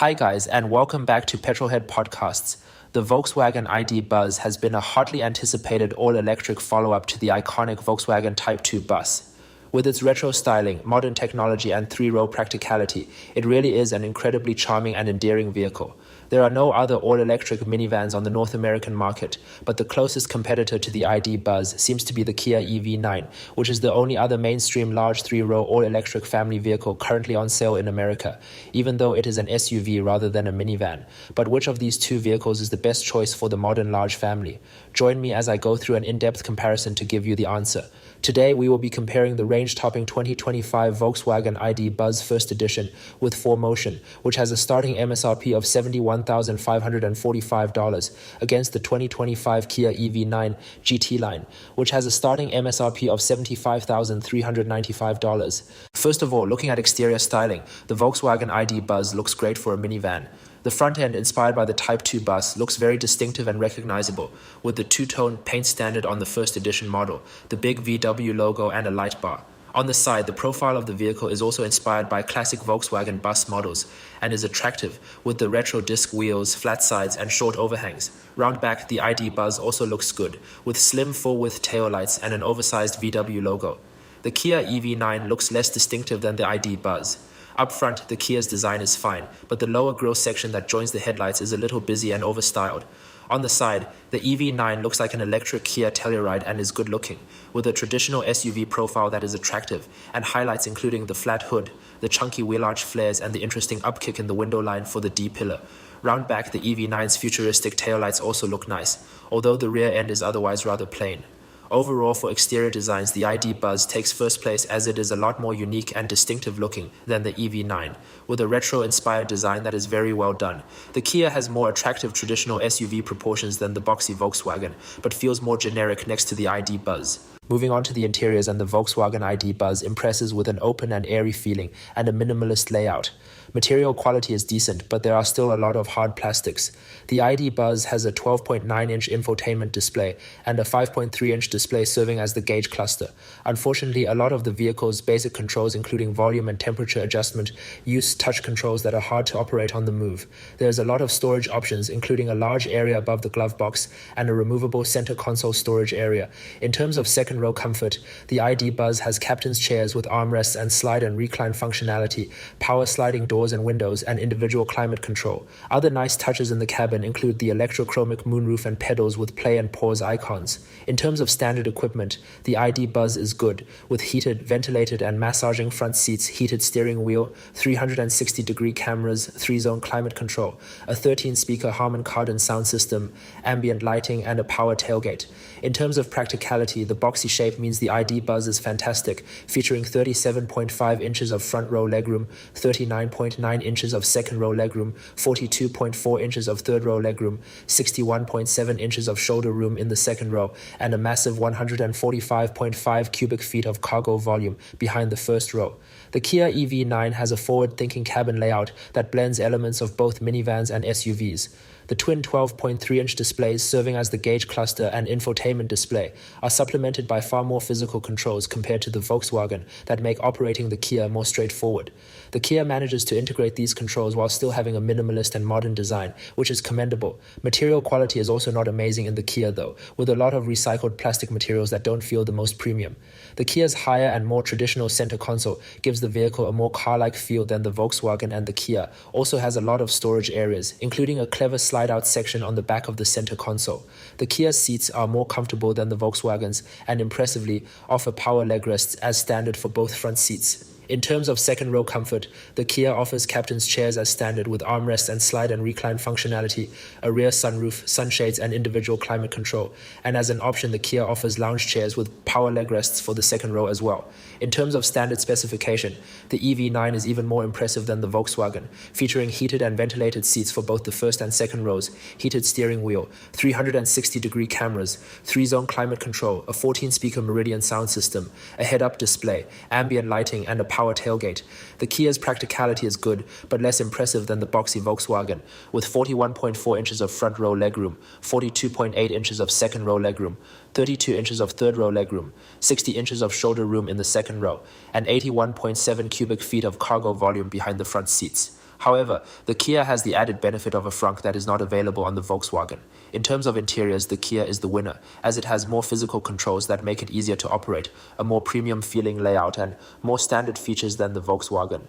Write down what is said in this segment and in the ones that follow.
Hi guys, and welcome back to Petrolhead Podcasts. The Volkswagen ID Buzz has been a hotly anticipated all-electric follow-up to the iconic Volkswagen Type 2 bus. With its retro styling, modern technology, and three-row practicality, it really is an incredibly charming and endearing vehicle. There are no other all-electric minivans on the North American market, but the closest competitor to the ID Buzz seems to be the Kia EV9, which is the only other mainstream large three-row all-electric family vehicle currently on sale in America, even though it is an SUV rather than a minivan. But which of these two vehicles is the best choice for the modern large family? Join me as I go through an in-depth comparison to give you the answer. Today, we will be comparing the range-topping 2025 Volkswagen ID Buzz First Edition with 4Motion, which has a starting MSRP of $71,545 against the 2025 Kia EV9 GT-Line, which has a starting MSRP of $75,395. First of all, looking at exterior styling, the Volkswagen ID Buzz looks great for a minivan. The front end, inspired by the Type 2 bus, looks very distinctive and recognizable, with the two-tone paint standard on the first edition model, the big VW logo, and a light bar. On the side, the profile of the vehicle is also inspired by classic Volkswagen bus models and is attractive, with the retro disc wheels, flat sides, and short overhangs. Round back, the ID Buzz also looks good, with slim full-width taillights and an oversized VW logo. The Kia EV9 looks less distinctive than the ID Buzz. Up front, the Kia's design is fine, but the lower grille section that joins the headlights is a little busy and overstyled. On the side, the EV9 looks like an electric Kia Telluride and is good-looking, with a traditional SUV profile that is attractive, and highlights including the flat hood, the chunky wheel arch flares, and the interesting upkick in the window line for the D-pillar. Round back, the EV9's futuristic taillights also look nice, although the rear end is otherwise rather plain. Overall, for exterior designs, the ID Buzz takes first place as it is a lot more unique and distinctive looking than the EV9, with a retro-inspired design that is very well done. The Kia has more attractive traditional SUV proportions than the boxy Volkswagen, but feels more generic next to the ID Buzz. Moving on to the interiors, and the Volkswagen ID Buzz impresses with an open and airy feeling and a minimalist layout. Material quality is decent, but there are still a lot of hard plastics. The ID Buzz has a 12.9-inch infotainment display and a 5.3-inch display serving as the gauge cluster. Unfortunately, a lot of the vehicle's basic controls, including volume and temperature adjustment, use touch controls that are hard to operate on the move. There's a lot of storage options, including a large area above the glove box and a removable center console storage area. In terms of second-row comfort, the ID Buzz has captain's chairs with armrests and slide and recline functionality, power sliding doors and windows, and individual climate control. Other nice touches in the cabin include the electrochromic moonroof and pedals with play and pause icons. In terms of standard equipment, the ID Buzz is good, with heated, ventilated, and massaging front seats, heated steering wheel, 360-degree cameras, 3-zone climate control, a 13-speaker Harman Kardon sound system, ambient lighting, and a power tailgate. In terms of practicality, the boxy shape means the ID Buzz is fantastic, featuring 37.5 inches of front row legroom, 39.9 inches of second row legroom, 42.4 inches of third row legroom, 61.7 inches of shoulder room in the second row, and a massive 145.5 cubic feet of cargo volume behind the first row. The Kia EV9 has a forward-thinking cabin layout that blends elements of both minivans and SUVs. The twin 12.3-inch displays serving as the gauge cluster and infotainment display are supplemented by far more physical controls compared to the Volkswagen that make operating the Kia more straightforward. The Kia manages to integrate these controls while still having a minimalist and modern design, which is commendable. Material quality is also not amazing in the Kia though, with a lot of recycled plastic materials that don't feel the most premium. The Kia's higher and more traditional center console gives the vehicle a more car-like feel than the Volkswagen, and the Kia also has a lot of storage areas, including a clever slide-out section on the back of the center console. The Kia's seats are more comfortable than the Volkswagen's and impressively offer power leg rests as standard for both front seats. In terms of second-row comfort, the Kia offers captain's chairs as standard with armrests and slide and recline functionality, a rear sunroof, sunshades, and individual climate control. And as an option, the Kia offers lounge chairs with power leg rests for the second row as well. In terms of standard specification, the EV9 is even more impressive than the Volkswagen, featuring heated and ventilated seats for both the first and second rows, heated steering wheel, 360-degree cameras, 3-zone climate control, a 14-speaker Meridian sound system, a head-up display, ambient lighting, and a power tailgate. The Kia's practicality is good, but less impressive than the boxy Volkswagen, with 41.4 inches of front row legroom, 42.8 inches of second row legroom, 32 inches of third row legroom, 60 inches of shoulder room in the second row, and 81.7 cubic feet of cargo volume behind the front seats. However, the Kia has the added benefit of a frunk that is not available on the Volkswagen. In terms of interiors, the Kia is the winner, as it has more physical controls that make it easier to operate, a more premium feeling layout, and more standard features than the Volkswagen.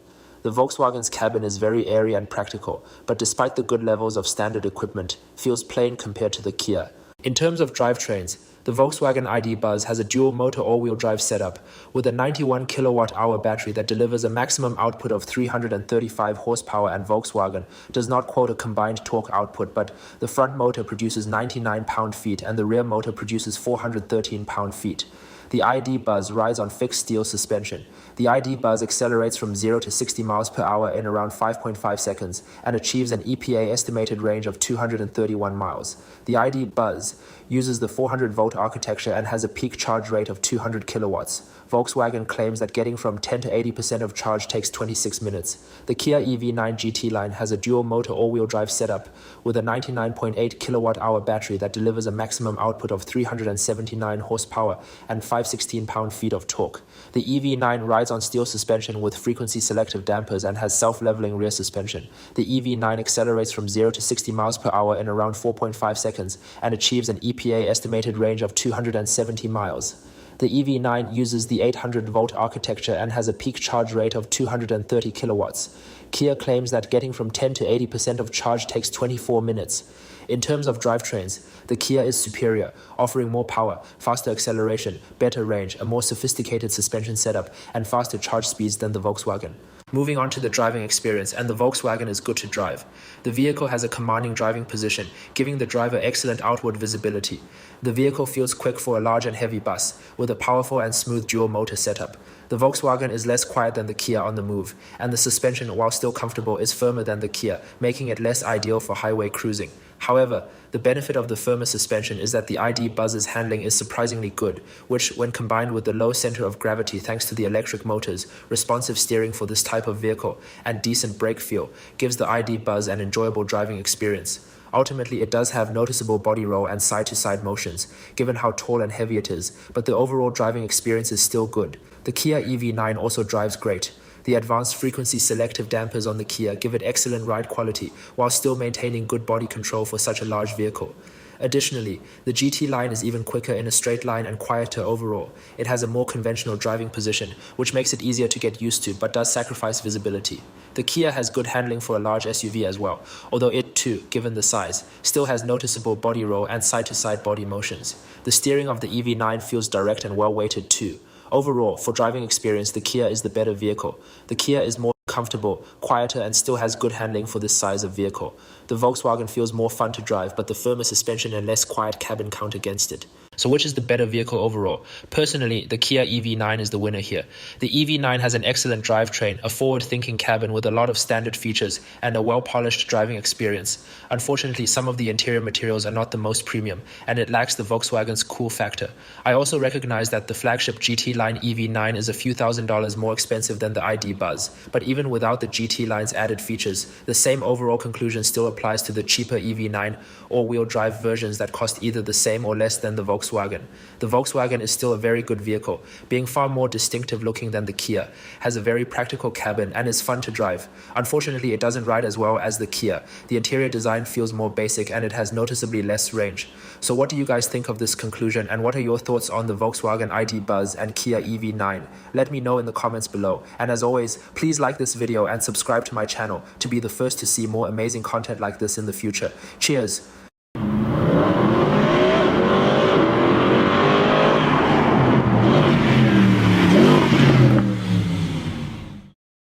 The Volkswagen's cabin is very airy and practical, but despite the good levels of standard equipment, feels plain compared to the Kia. In terms of drivetrains, the Volkswagen ID Buzz has a dual-motor all-wheel drive setup with a 91 kilowatt-hour battery that delivers a maximum output of 335 horsepower, and Volkswagen does not quote a combined torque output, but the front motor produces 99 pound-feet and the rear motor produces 413 pound-feet. The ID Buzz rides on fixed steel suspension. The ID Buzz accelerates from 0 to 60 miles per hour in around 5.5 seconds and achieves an EPA estimated range of 231 miles. The ID Buzz uses the 400-volt architecture and has a peak charge rate of 200 kilowatts. Volkswagen claims that getting from 10 to 80% of charge takes 26 minutes. The Kia EV9 GT-Line has a dual-motor all-wheel drive setup with a 99.8 kilowatt-hour battery that delivers a maximum output of 379 horsepower and 516 pound-feet of torque. The EV9 rides on steel suspension with frequency-selective dampers and has self-leveling rear suspension. The EV9 accelerates from 0 to 60 miles per hour in around 4.5 seconds and achieves an EPA estimated range of 270 miles. The EV9 uses the 800-volt architecture and has a peak charge rate of 230 kilowatts. Kia claims that getting from 10 to 80% of charge takes 24 minutes. In terms of drivetrains, the Kia is superior, offering more power, faster acceleration, better range, a more sophisticated suspension setup, and faster charge speeds than the Volkswagen. Moving on to the driving experience, and the Volkswagen is good to drive. The vehicle has a commanding driving position, giving the driver excellent outward visibility. The vehicle feels quick for a large and heavy bus, with a powerful and smooth dual-motor setup. The Volkswagen is less quiet than the Kia on the move, and the suspension, while still comfortable, is firmer than the Kia, making it less ideal for highway cruising. However, the benefit of the firmer suspension is that the ID Buzz's handling is surprisingly good, which, when combined with the low center of gravity thanks to the electric motors, responsive steering for this type of vehicle, and decent brake feel, gives the ID Buzz an enjoyable driving experience. Ultimately, it does have noticeable body roll and side-to-side motions, given how tall and heavy it is, but the overall driving experience is still good. The Kia EV9 also drives great. The advanced frequency-selective dampers on the Kia give it excellent ride quality while still maintaining good body control for such a large vehicle. Additionally, the GT line is even quicker in a straight line and quieter overall. It has a more conventional driving position, which makes it easier to get used to but does sacrifice visibility. The Kia has good handling for a large SUV as well, although it too, given the size, still has noticeable body roll and side-to-side body motions. The steering of the EV9 feels direct and well-weighted too. Overall, for driving experience, the Kia is the better vehicle. The Kia is more comfortable, quieter, and still has good handling for this size of vehicle. The Volkswagen feels more fun to drive, but the firmer suspension and less quiet cabin count against it. So which is the better vehicle overall? Personally, the Kia EV9 is the winner here. The EV9 has an excellent drivetrain, a forward-thinking cabin with a lot of standard features, and a well-polished driving experience. Unfortunately, some of the interior materials are not the most premium, and it lacks the Volkswagen's cool factor. I also recognize that the flagship GT-Line EV9 is a few $1,000s more expensive than the ID Buzz, but even without the GT-Line's added features, the same overall conclusion still applies to the cheaper EV9 all-wheel drive versions that cost either the same or less than the Volkswagen. The Volkswagen is still a very good vehicle, being far more distinctive looking than the Kia, has a very practical cabin, and is fun to drive. Unfortunately, it doesn't ride as well as the Kia. The interior design feels more basic and it has noticeably less range. So what do you guys think of this conclusion, and what are your thoughts on the Volkswagen ID Buzz and Kia EV9? Let me know in the comments below. And as always, please like this video and subscribe to my channel to be the first to see more amazing content like this in the future. Cheers!